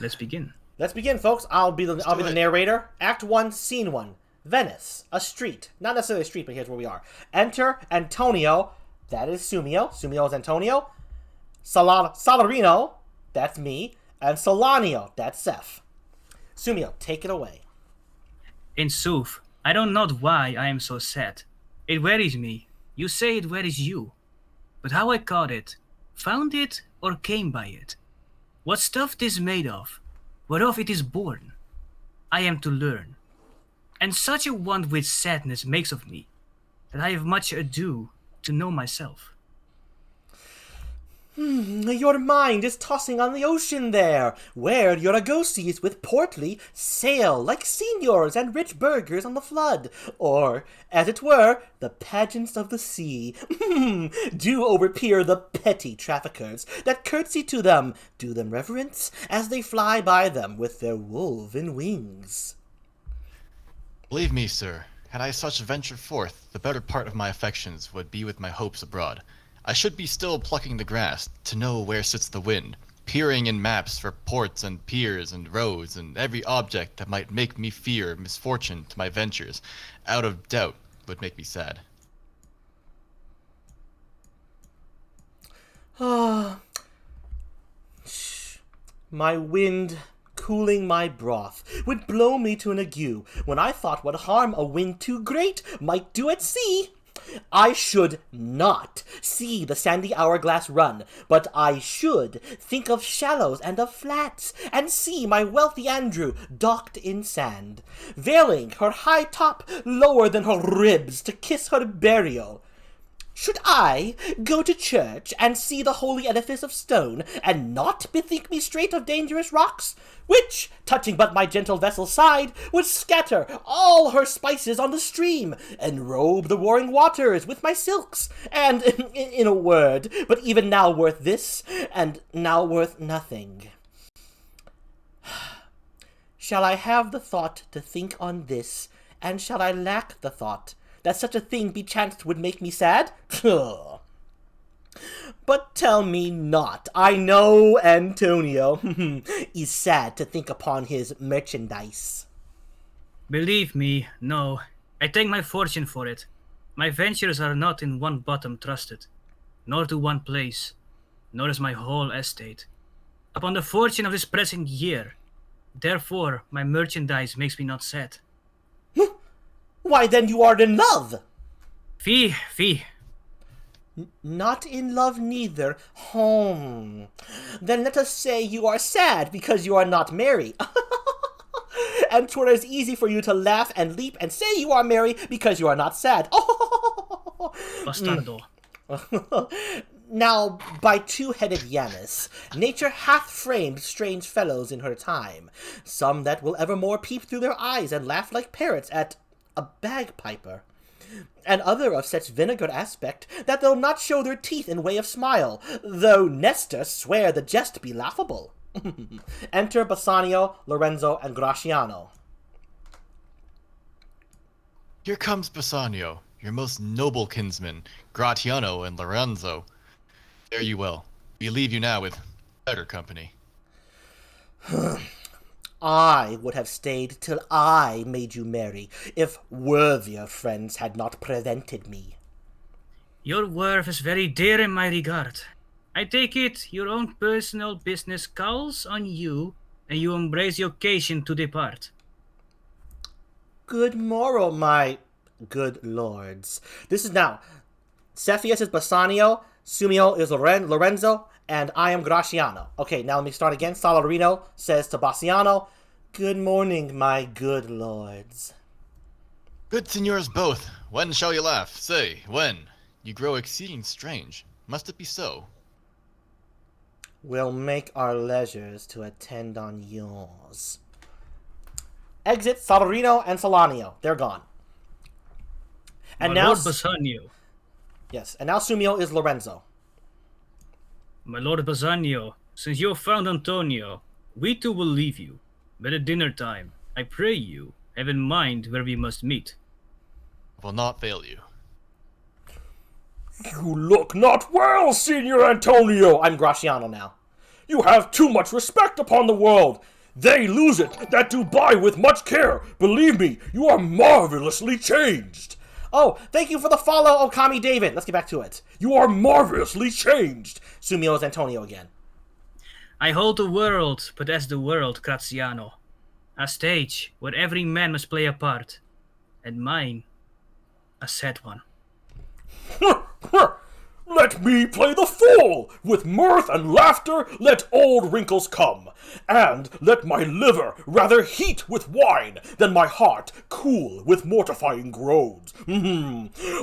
let's begin. Let's begin, folks. I'll be the narrator. Act 1, Scene 1. Venice, a street. Not necessarily a street, but here's where we are. Enter Antonio. That is Sumio. Sumio is Antonio. Salarino. That's me. And Solanio. That's Ceph. Sumio, take it away. In sooth, I don't know why I am so sad. It wearies me. You say it wearies you. But how I caught it, found it, or came by it, what stuff 'tis made of, whereof it is born, I am to learn. And such a want which sadness makes of me, that I have much ado to know myself. Your mind is tossing on the ocean there, where your Argosies with portly sail like seniors and rich burghers on the flood, or, as it were, the pageants of the sea, do overpeer the petty traffickers that curtsy to them, do them reverence, as they fly by them with their woven wings. Believe me, sir, had I such venture forth, the better part of my affections would be with my hopes abroad. I should be still plucking the grass, to know where sits the wind, peering in maps for ports and piers and roads, and every object that might make me fear misfortune to my ventures, out of doubt, would make me sad. My wind, cooling my broth, would blow me to an ague, when I thought what harm a wind too great might do at sea. I should not see the sandy hourglass run, but I should think of shallows and of flats, and see my wealthy Andrew docked in sand, veiling her high top lower than her ribs to kiss her burial. Should I go to church and see the holy edifice of stone, and not bethink me straight of dangerous rocks, which, touching but my gentle vessel's side, would scatter all her spices on the stream, and robe the roaring waters with my silks, and, in a word, but even now worth this, and now worth nothing? Shall I have the thought to think on this, and shall I lack the thought that such a thing bechanced would make me sad? But tell me not, I know Antonio is sad to think upon his merchandise. Believe me, no, I take my fortune for it. My ventures are not in one bottom trusted, nor to one place, nor is my whole estate upon the fortune of this present year. Therefore my merchandise makes me not sad. Why, then you are in love! Fie. Not in love neither. Then let us say you are sad because you are not merry. And 'twere as easy for you to laugh and leap and say you are merry because you are not sad. Bastardo. Now, by two-headed Janus, nature hath framed strange fellows in her time, some that will evermore peep through their eyes and laugh like parrots at a bagpiper, and other of such vinegar aspect that they'll not show their teeth in way of smile, though Nestor swear the jest be laughable. Enter Bassanio, Lorenzo, and Graciano. Here comes Bassanio, your most noble kinsman, Gratiano and Lorenzo. Fare you well. We leave you now with better company. I would have stayed till I made you merry, if worthier friends had not prevented me. Your worth is very dear in my regard. I take it your own personal business calls on you, and you embrace the occasion to depart. Good morrow, my good lords. This is now, Cepheus is Bassanio, Sumio is Lorenzo, and I am Graciano. Okay, now let me start again. Salarino says to Bassiano, good morning, my good lords. Good signors both, when shall you laugh? Say, when? You grow exceeding strange. Must it be so? We'll make our leisures to attend on yours. Exit Salarino and Solanio. They're gone. And My now, Lord Bassanio. yes, and now Sumio is Lorenzo. My Lord Bassanio, since you have found Antonio, we too will leave you. But at dinner time, I pray you, have in mind where we must meet. Will not fail you. You look not well, Signor Antonio! I'm Graciano now. You have too much respect upon the world. They lose it that do buy with much care. Believe me, you are marvelously changed. Oh, thank you for the follow, Okami David. Let's get back to it. You are marvelously changed. Sumio is Antonio again. I hold the world, but as the world, Graziano. A stage where every man must play a part. And mine, a sad one. Let me play the fool! With mirth and laughter let old wrinkles come, and let my liver rather heat with wine than my heart cool with mortifying groans.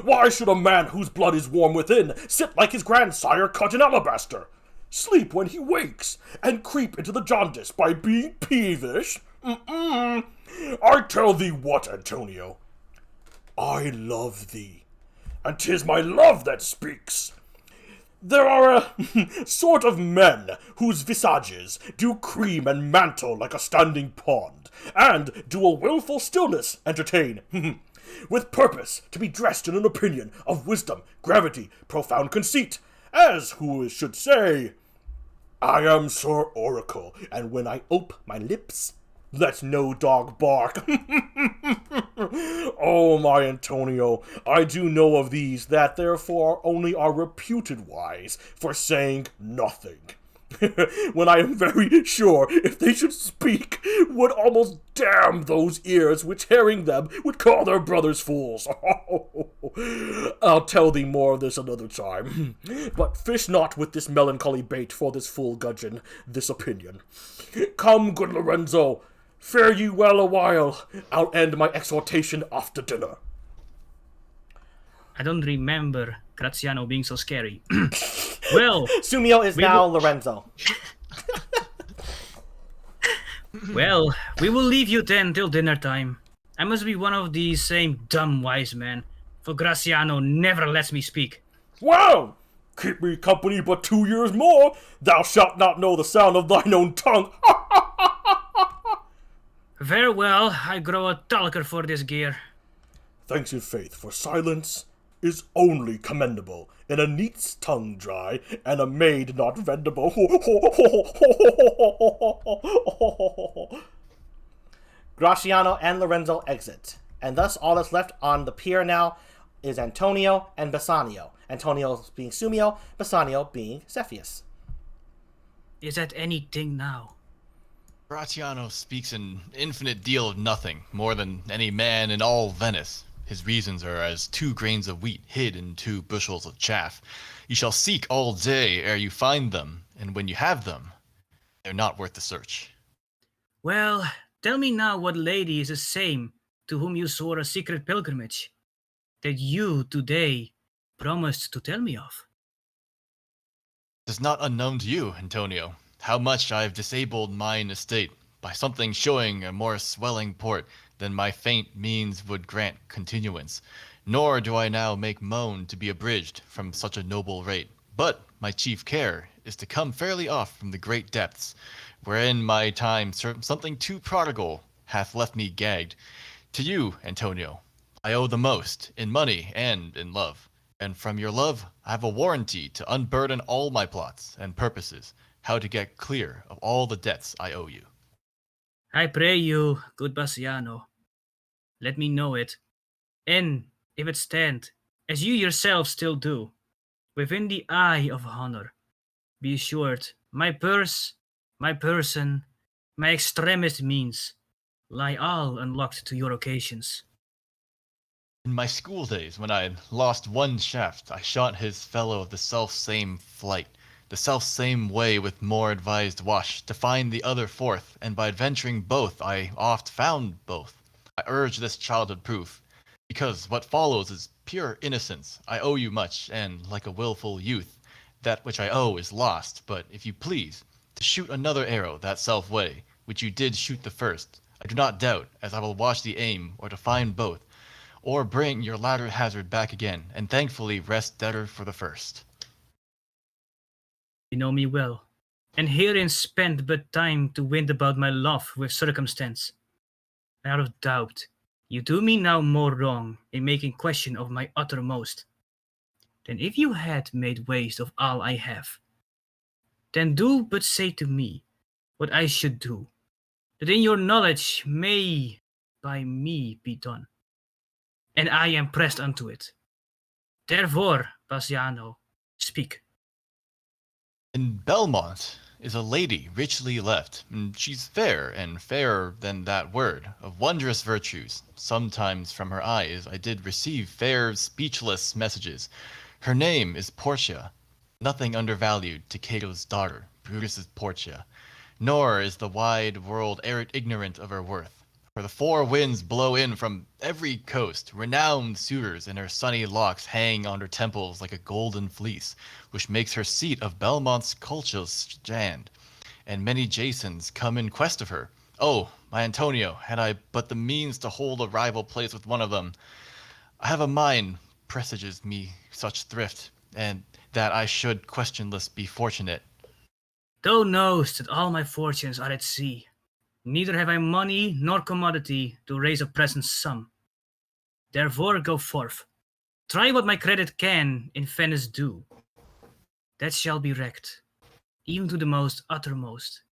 Why should a man whose blood is warm within sit like his grandsire cut in alabaster? Sleep when he wakes, and creep into the jaundice by being peevish? I tell thee what, Antonio. I love thee, and 'tis my love that speaks. There are a sort of men whose visages do cream and mantle like a standing pond, and do a wilful stillness entertain, with purpose to be dressed in an opinion of wisdom, gravity, profound conceit, as who should say, I am Sir Oracle, and when I ope my lips, let no dog bark. Oh, my Antonio, I do know of these that therefore only are reputed wise for saying nothing. When I am very sure if they should speak, would almost damn those ears which hearing them would call their brothers fools. I'll tell thee more of this another time. But fish not with this melancholy bait for this fool gudgeon, this opinion. Come, good Lorenzo, fare you well a while. I'll end my exhortation after dinner. I don't remember Graziano being so scary. Well, Sumio is now Lorenzo. Well, we will leave you then till dinner time. I must be one of these same dumb wise men, for Graziano never lets me speak. Well, keep me company but 2 years more. Thou shalt not know the sound of thine own tongue. Very well, I grow a talker for this gear. Thanks in faith, for silence is only commendable in a neat's tongue dry and a maid not vendible. Graziano and Lorenzo exit, and thus all that's left on the pier now is Antonio and Bassanio. Antonio being Sumio, Bassanio being Cepheus. Is that anything now? Gratiano speaks an infinite deal of nothing, more than any man in all Venice. His reasons are as 2 grains of wheat hid in 2 bushels of chaff. You shall seek all day ere you find them, and when you have them, they're not worth the search. Well, tell me now what lady is the same to whom you swore a secret pilgrimage, that you today promised to tell me of. It is not unknown to you, Antonio, how much I have disabled mine estate by something showing a more swelling port than my faint means would grant continuance. Nor do I now make moan to be abridged from such a noble rate. But my chief care is to come fairly off from the great depths, wherein my time something too prodigal hath left me gagged. To you, Antonio, I owe the most, in money and in love. And from your love I have a warranty to unburden all my plots and purposes, how to get clear of all the debts I owe you. I pray you, good Bassiano, let me know it, and if it stand, as you yourself still do, within the eye of honor, be assured my purse, my person, my extremest means lie all unlocked to your occasions. In my school days, when I had lost one shaft, I shot his fellow of the self-same flight, the self-same way with more advised wash, to find the other forth, and by adventuring both, I oft found both. I urge this childhood proof, because what follows is pure innocence. I owe you much, and, like a willful youth, that which I owe is lost, but, if you please, to shoot another arrow that self-way, which you did shoot the first, I do not doubt, as I will watch the aim, or to find both, or bring your latter hazard back again, and thankfully rest debtor for the first. You know me well, and herein spent but time to wind about my love with circumstance. Out of doubt, you do me now more wrong in making question of my uttermost, than if you had made waste of all I have. Then do but say to me what I should do, that in your knowledge may by me be done, and I am pressed unto it. Therefore, Bassiano, speak. In Belmont is a lady richly left, and she's fair, and fairer than that word, of wondrous virtues. Sometimes from her eyes I did receive fair speechless messages. Her name is Portia, nothing undervalued to Cato's daughter, Brutus's Portia, nor is the wide world ignorant of her worth. For the four winds blow in from every coast, renowned suitors, and her sunny locks hang on her temples like a golden fleece, which makes her seat of Belmont's cultural stand, and many Jasons come in quest of her. Oh, my Antonio, had I but the means to hold a rival place with one of them! I have a mind presages me such thrift, and that I should questionless be fortunate. Thou knowest that all my fortunes are at sea. Neither have I money nor commodity to raise a present sum. Therefore go forth. Try what my credit can in Venice do. That shall be wrecked, even to the most uttermost,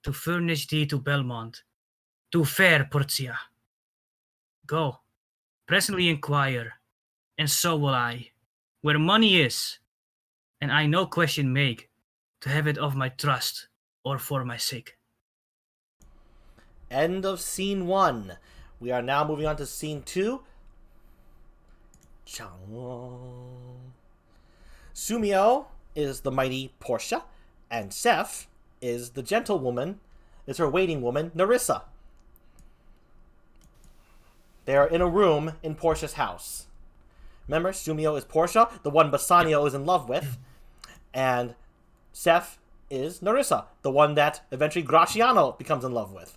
to furnish thee to Belmont, to fair Portia. Go, presently inquire, and so will I, where money is, and I no question make, to have it of my trust or for my sake. End of scene 1. We are now moving on to scene 2. Sumio is the mighty Portia, and Ceph is the gentlewoman, is her waiting woman, Nerissa. They are in a room in Portia's house. Remember, Sumio is Portia, the one Bassanio is in love with, and Ceph is Nerissa, the one that eventually Graciano becomes in love with.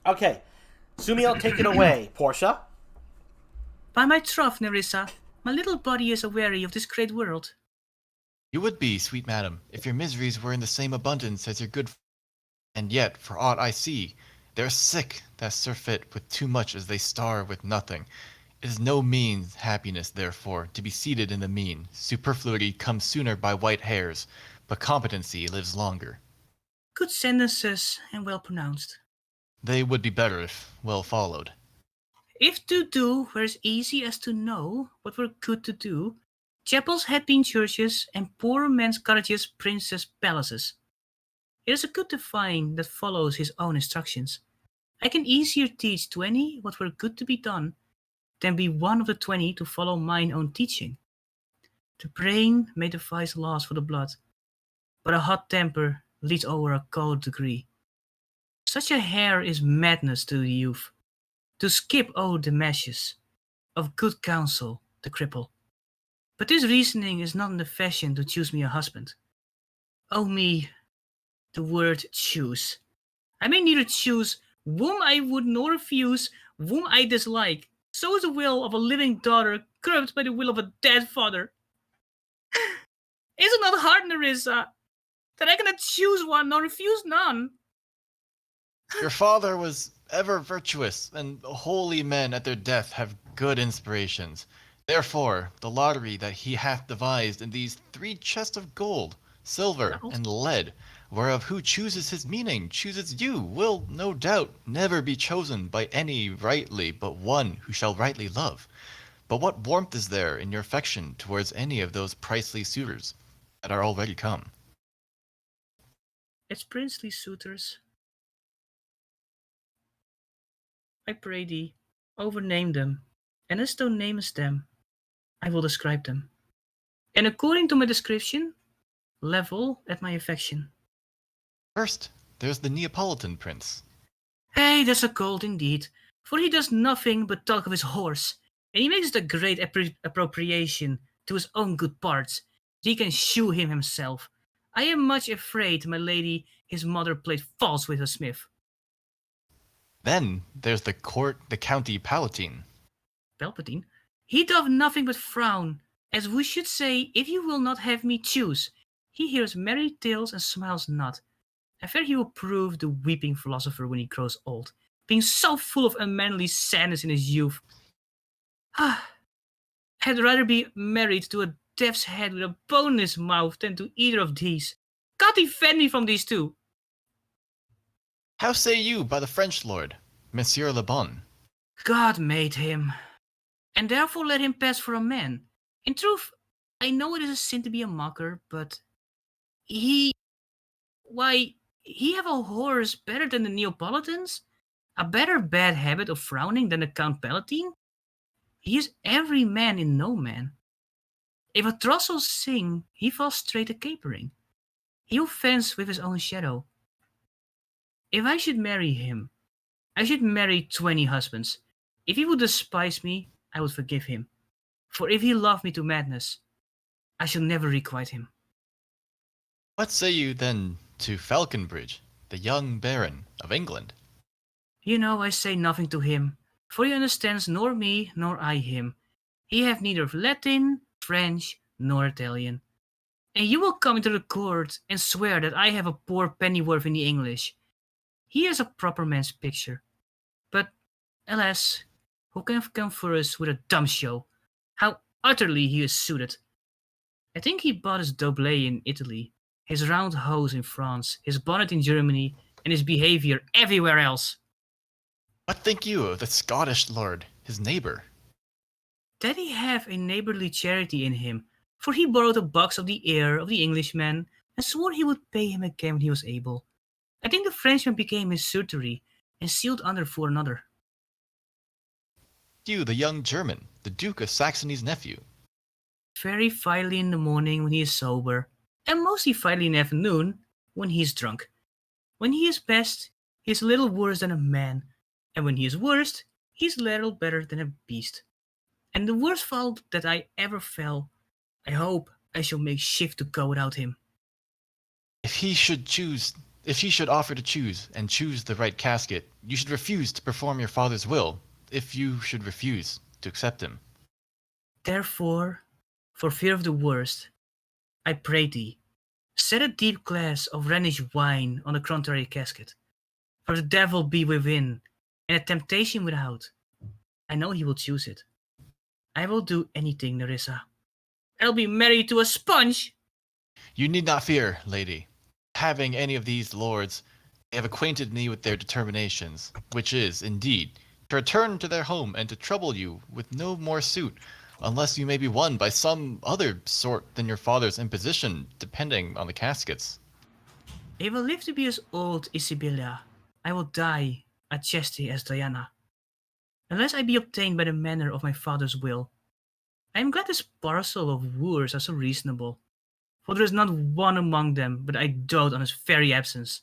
Okay, Sumio, take it away, Portia. By my troth, Nerissa, my little body is aweary of this great world. You would be, sweet madam, if your miseries were in the same abundance as your good. And yet, for aught I see, they are sick that surfeit with too much as they starve with nothing. It is no means happiness, therefore, to be seated in the mean. Superfluity comes sooner by white hairs, but competency lives longer. Good sentences and well pronounced. They would be better if well followed. If to do were as easy as to know what were good to do, chapels had been churches, and poor men's cottages princes' palaces. It is a good divine that follows his own instructions. I can easier teach 20 what were good to be done, than be one of the 20 to follow mine own teaching. The brain may devise laws for the blood, but a hot temper leads over a cold degree. Such a hair is madness to the youth, to skip o'er the meshes of good counsel, the cripple. But this reasoning is not in the fashion to choose me a husband. Oh me, the word choose. I may neither choose whom I would nor refuse whom I dislike. So is the will of a living daughter curbed by the will of a dead father. Is it not hard, Nerissa, that I cannot choose one nor refuse none? Your father was ever virtuous, and holy men at their death have good inspirations. Therefore, the lottery that he hath devised in these 3 chests of gold, silver, and lead, whereof who chooses his meaning, chooses you, will, no doubt, never be chosen by any rightly but one who shall rightly love. But what warmth is there in your affection towards any of those pricely suitors that are already come? As princely suitors, I pray thee, overname them, and as thou namest them, I will describe them. And according to my description, level at my affection. First, there's the Neapolitan prince. Hey, that's a cold indeed, for he does nothing but talk of his horse, and he makes it a great appropriation to his own good parts, that he can shoe him himself. I am much afraid, my lady, his mother played false with her smith. Then there's the county palatine. Palpatine? He doth nothing but frown, as we should say, if you will not have me choose. He hears merry tales and smiles not. I fear he will prove the weeping philosopher when he grows old, being so full of unmanly sadness in his youth. I'd rather be married to a death's head with a bone in his mouth than to either of these. God defend me from these two. How say you by the French lord, Monsieur Le Bon? God made him, and therefore let him pass for a man. In truth, I know it is a sin to be a mocker, but he, why, he have a horse better than the Neapolitans, a better bad habit of frowning than the Count Palatine. He is every man in no man. If a throstle sing, he falls straight a capering. He who fence with his own shadow. If I should marry him, I should marry 20 husbands. If he would despise me, I would forgive him. For if he loved me to madness, I shall never requite him. What say you then to Falconbridge, the young baron of England? You know I say nothing to him, for he understands nor me nor I him. He hath neither Latin, French, nor Italian. And you will come into the court and swear that I have a poor pennyworth in the English. He is a proper man's picture. But, alas, who can come for us with a dumb show? How utterly he is suited. I think he bought his doublet in Italy, his round hose in France, his bonnet in Germany, and his behavior everywhere else. What think you of the Scottish lord, his neighbor? That he have a neighborly charity in him, for he borrowed a box of the heir of the Englishman, and swore he would pay him again when he was able. I think the Frenchman became his suitor, and sealed under for another. You, the young German, the Duke of Saxony's nephew. Very fiery in the morning when he is sober, and mostly fiery in the afternoon when he is drunk. When he is best, he is little worse than a man, and when he is worst, he is little better than a beast. And the worst fault that I ever fell, I hope I shall make shift to go without him. If he should offer to choose, and choose the right casket, you should refuse to perform your father's will, if you should refuse to accept him. Therefore, for fear of the worst, I pray thee, set a deep glass of Rhenish wine on the contrary casket. For the devil be within, and a temptation without. I know he will choose it. I will do anything, Nerissa. I'll be married to a sponge! You need not fear, lady. Having any of these lords, they have acquainted me with their determinations, which is, indeed, to return to their home and to trouble you with no more suit, unless you may be won by some other sort than your father's imposition, depending on the caskets. If I live to be as old as Sibylla, I will die a chastity as Diana, unless I be obtained by the manner of my father's will. I am glad this parcel of wooers are so reasonable, for there is not one among them but I dote on his very absence,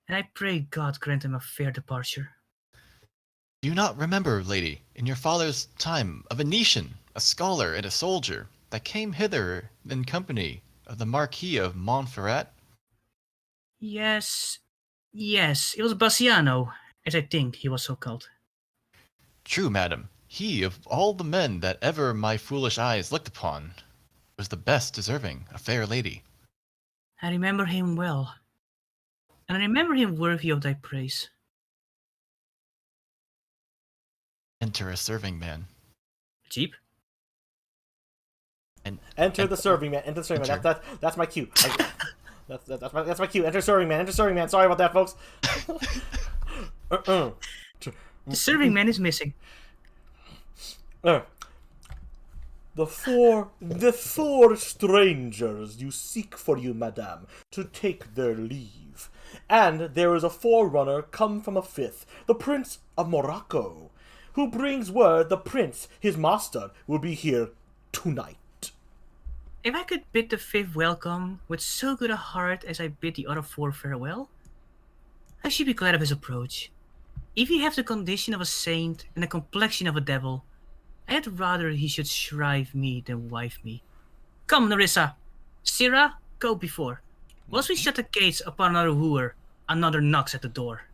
and I pray God grant him a fair departure. Do you not remember, lady, in your father's time, a Venetian, a scholar and a soldier, that came hither in company of the Marquis of Montferrat? Yes, it was Bassiano, as I think he was so called. True, madam. He, of all the men that ever my foolish eyes looked upon, was the best deserving a fair lady. I remember him well, and I remember him worthy of thy praise. Enter a serving man. Jeep? And Enter the serving man. Enter the serving man. Enter. That's my cue. That's my cue. Enter serving man. Enter serving man. Sorry about that, folks. The serving man is missing. The four strangers you seek for you, madame, to take their leave. And there is a forerunner come from a fifth, the Prince of Morocco, who brings word the prince, his master, will be here tonight. If I could bid the fifth welcome with so good a heart as I bid the other four farewell, I should be glad of his approach. If he have the condition of a saint and the complexion of a devil, I had rather he should shrive me than wife me. Come, Nerissa. Sirrah, go before. Whilst we shut the gates upon another wooer, another knocks at the door.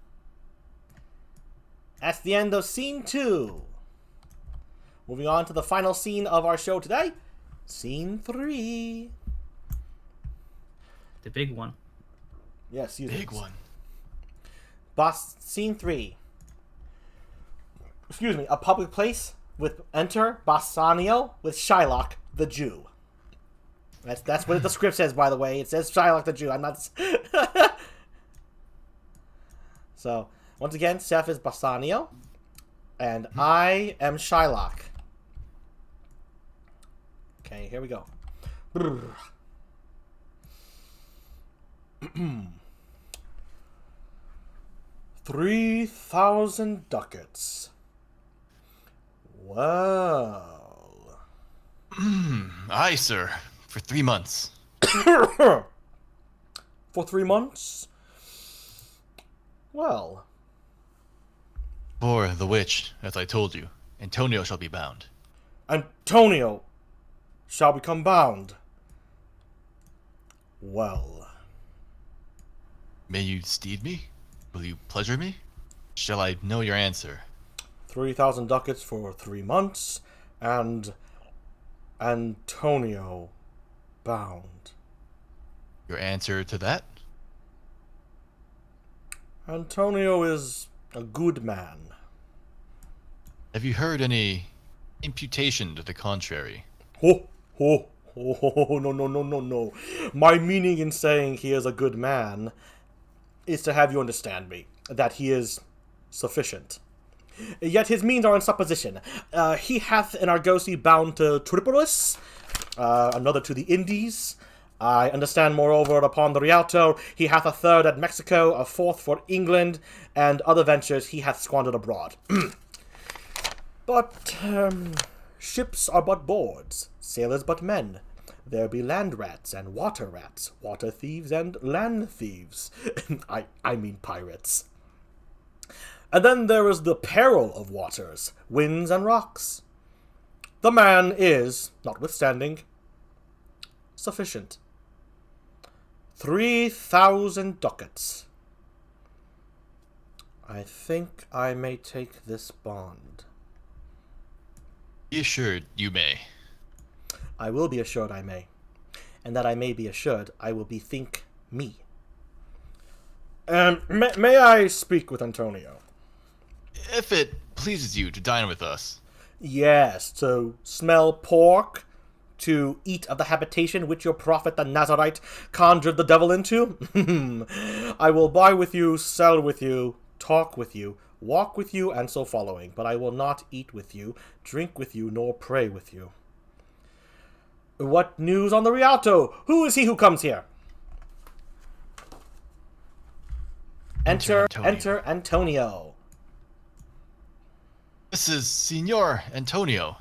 That's the end of scene 2. Moving on to the final scene of our show today. Scene 3. The big one. Yes, you big one. Scene 3. Excuse me, a public place with enter Bassanio with Shylock the Jew. That's what the script says, by the way. It says Shylock the Jew. I'm not. So, once again, Seth is Bassanio, and I am Shylock. Okay, here we go. 3,000 ducats. Well. Aye, sir. For 3 months. For 3 months? Well. For the which, as I told you, Antonio shall be bound. Antonio shall become bound. Well. May you steed me? Will you pleasure me? Shall I know your answer? 3,000 ducats for 3 months, and Antonio bound. Your answer to that? Antonio is a good man. Have you heard any imputation to the contrary? Ho, ho, ho, ho, ho, no, no, no, no, no. My meaning in saying he is a good man is to have you understand me, that he is sufficient. Yet his means are in supposition. He hath an argosy bound to Tripolis, another to the Indies. I understand, moreover, upon the Rialto, he hath a third at Mexico, a fourth for England, and other ventures he hath squandered abroad. But, ships are but boards, sailors but men. There be land rats, water thieves, and land thieves. I mean pirates. And then there is the peril of waters, winds and rocks. The man is, notwithstanding, sufficient. 3,000 ducats. I think I may take this bond. Be assured you may. I will be assured I may. And that I may be assured, I will bethink me. May I speak with Antonio? If it pleases you to dine with us. Yes, to smell pork, to eat of the habitation which your prophet the Nazarite conjured the devil into. I will buy with you, sell with you, talk with you, walk with you, and so following, but I will not eat with you, drink with you, nor pray with you. What news on the Rialto? Who is he who comes here? Enter Antonio. This is Signor Antonio.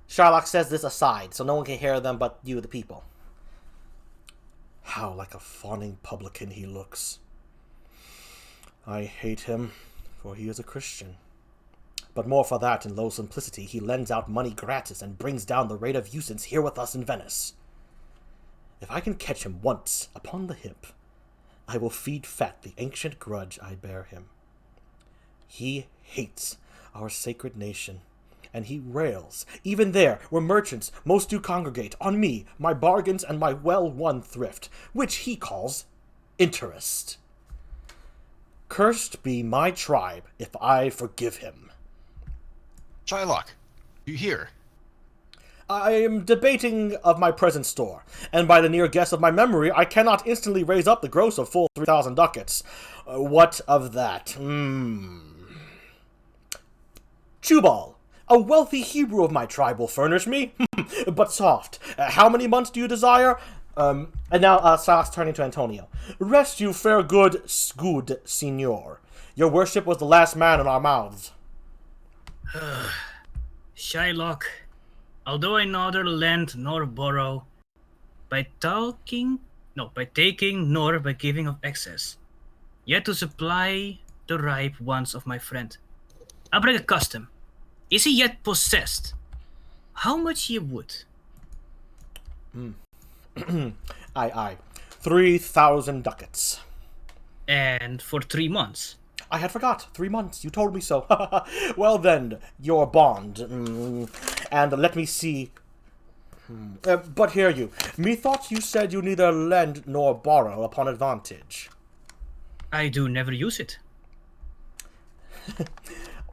Shylock says this aside, so no one can hear them but you, the people. How like a fawning publican he looks. I hate him, for he is a Christian. But more for that, in low simplicity, he lends out money gratis and brings down the rate of usance here with us in Venice. If I can catch him once upon the hip, I will feed fat the ancient grudge I bear him. He hates our sacred nation, and he rails, even there, where merchants most do congregate, on me, my bargains, and my well-won thrift, which he calls interest. Cursed be my tribe if I forgive him. Shylock, you hear? I am debating of my present store, and by the near guess of my memory, I cannot instantly raise up the gross of full 3,000 ducats. What of that? Chubal, a wealthy Hebrew of my tribe will furnish me, but soft. How many months do you desire? And now, Salas turning to Antonio. Rest you, fair good signor. Your worship was the last man in our mouths. Shylock, although I neither lend nor borrow, by taking nor by giving of excess, yet to supply the ripe wants of my friend. I bring a custom. Is he yet possessed? How much ye would? Aye. 3,000 ducats. And for 3 months. I had forgot. 3 months. You told me so. Well then, your bond. And let me see. But hear you. Methought you said you neither lend nor borrow upon advantage. I do never use it.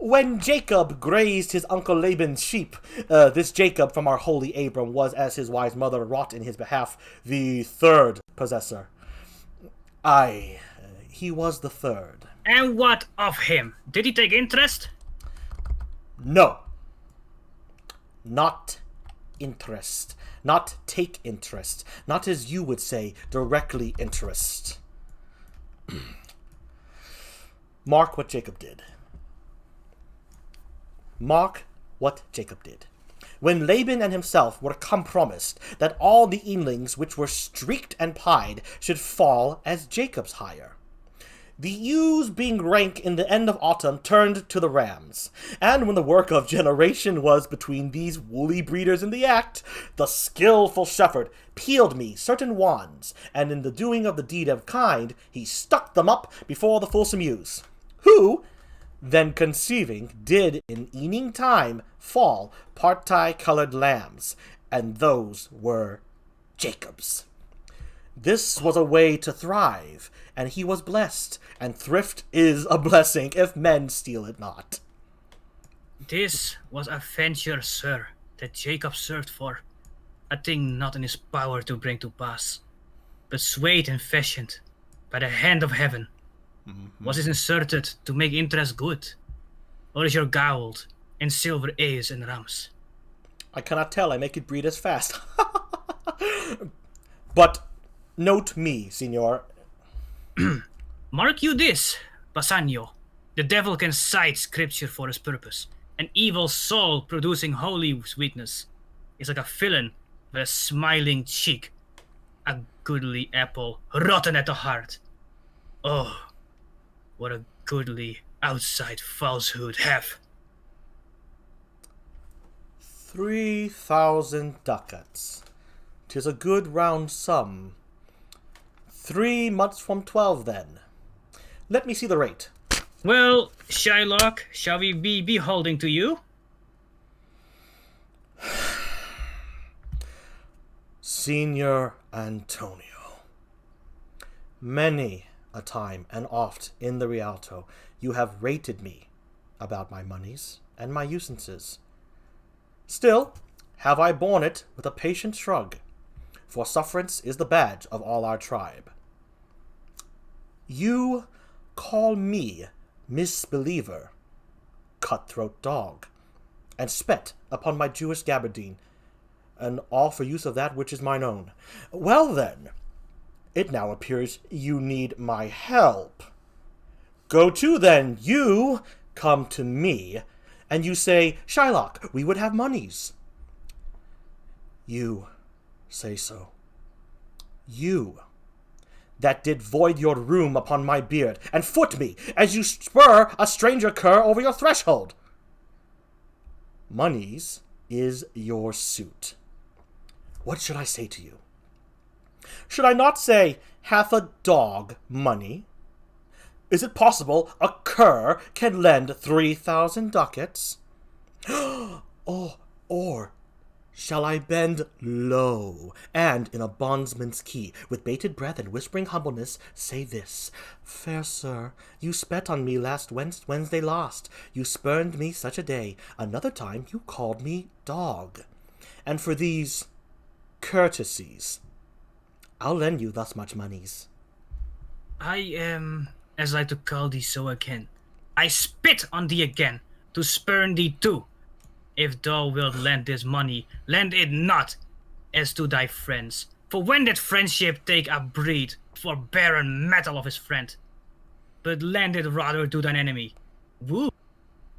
When Jacob grazed his uncle Laban's sheep, this Jacob from our holy Abram was, as his wise mother wrought in his behalf, the third possessor. Aye, He was the third. And what of him? Did he take interest? No. Not interest. Not take interest. Not, as you would say, directly interest. Mark what Jacob did. Mark what Jacob did. When Laban and himself were compromised that all the eanlings which were streaked and pied should fall as Jacob's hire. The ewes being rank in the end of autumn turned to the rams, and when the work of generation was between these woolly breeders in the act, the skillful shepherd peeled me certain wands, and in the doing of the deed of kind, he stuck them up before the fulsome ewes, who, then conceiving, did in eaning time fall parti-colored lambs, and those were Jacob's. This was a way to thrive, and he was blessed, and thrift is a blessing if men steal it not. This was a venture, sir, that Jacob served for, a thing not in his power to bring to pass, but swayed and fashioned by the hand of heaven. Was it inserted to make interest good, or is your gold in silver A's and rams? I cannot tell, I make it breed as fast. But note me, senor. Mark you this, Bassanio. The devil can cite scripture for his purpose. An evil soul producing holy sweetness is like a villain with a smiling cheek, a goodly apple rotten at the heart. Oh, what a goodly outside falsehood have. 3,000 ducats. 'Tis a good round sum. 3 months from 12, then. Let me see the rate. Well, Shylock, shall we be beholding to you? Signor Antonio, many a time and oft in the Rialto you have rated me about my moneys and my usances. Still have I borne it with a patient shrug, for sufferance is the badge of all our tribe. You call me misbeliever, cutthroat dog, and spet upon my Jewish gabardine, and all for use of that which is mine own. Well then, it now appears you need my help. Go to then, you come to me, and you say, Shylock, we would have monies. You say so. You, that did void your room upon my beard, and foot me, as you spur a stranger cur over your threshold. Monies is your suit. What should I say to you? Should I not say, hath a dog money? Is it possible a cur can lend 3,000 ducats? Or shall I bend low, and in a bondsman's key, with bated breath and whispering humbleness, say this: Fair sir, you spat on me last Wednesday last. You spurned me such a day. Another time you called me dog. And for these courtesies, I'll lend you thus much moneys. I am, as I to call thee so again. I spit on thee again, to spurn thee too. If thou wilt lend this money, lend it not as to thy friends. For when did friendship take a breed for barren metal of his friend? But lend it rather to thine enemy. Woo!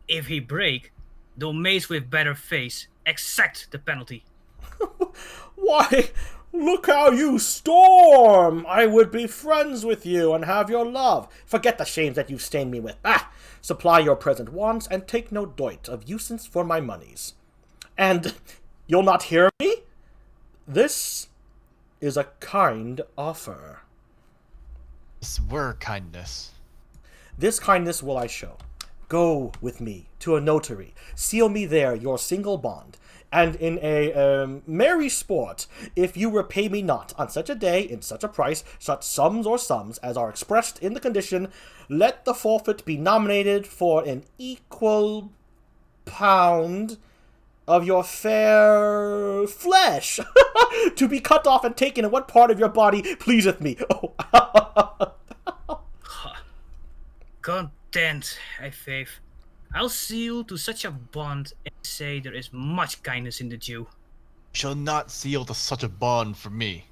If he break, thou mayst with better face exact the penalty. Why, look how you storm! I would be friends with you and have your love. Forget the shames that you stain me with. Supply your present wants, and take no doit of usance for my monies. And you'll not hear me? This is a kind offer. This were kindness. This kindness will I show. Go with me to a notary, seal me there your single bond, and in a merry sport, if you repay me not on such a day, in such a price, such sums or sums as are expressed in the condition, let the forfeit be nominated for an equal pound of your fair flesh, to be cut off and taken in what part of your body pleaseth me. Oh. Content, I faith. I'll seal to such a bond and say there is much kindness in the Jew. You shall not seal to such a bond for me.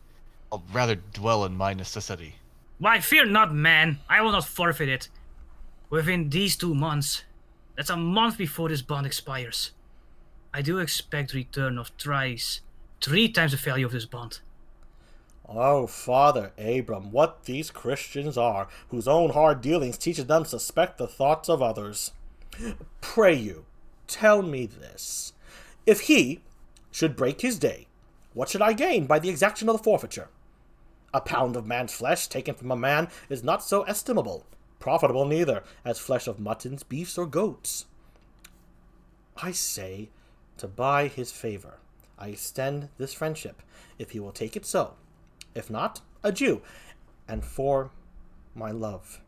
I'll rather dwell in my necessity. Why, fear not, man. I will not forfeit it. Within these 2 months. That's a month before this bond expires. I do expect return of 3 times the value of this bond. Oh, Father Abram, what these Christians are, whose own hard dealings teaches them to suspect the thoughts of others. Pray you, tell me this. If he should break his day, what should I gain by the exaction of the forfeiture? A pound of man's flesh taken from a man is not so estimable, profitable neither, as flesh of muttons, beefs, or goats. I say, to buy his favor, I extend this friendship, if he will take it so. If not, adieu, and for my love,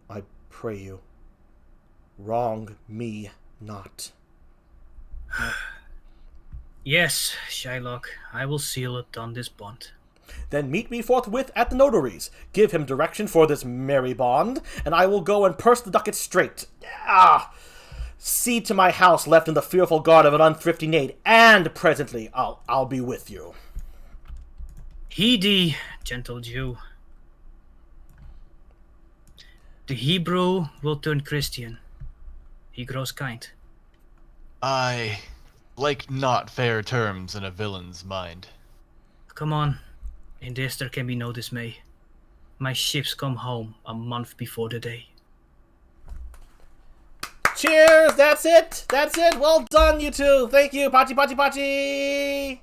I pray you, wrong me not. Yes, Shylock, I will seal it on this bond. Then meet me forthwith at the notary's. Give him direction for this merry bond, and I will go and purse the ducat straight. See to my house left in the fearful guard of an unthrifty knave, and presently I'll be with you. Heed thee, gentle Jew. The Hebrew will turn Christian. He grows kind. I like not fair terms in a villain's mind. Come on. In this there can be no dismay. My ships come home a month before the day. Cheers! That's it! Well done, you two! Thank you! Pachi, pachi, pachi!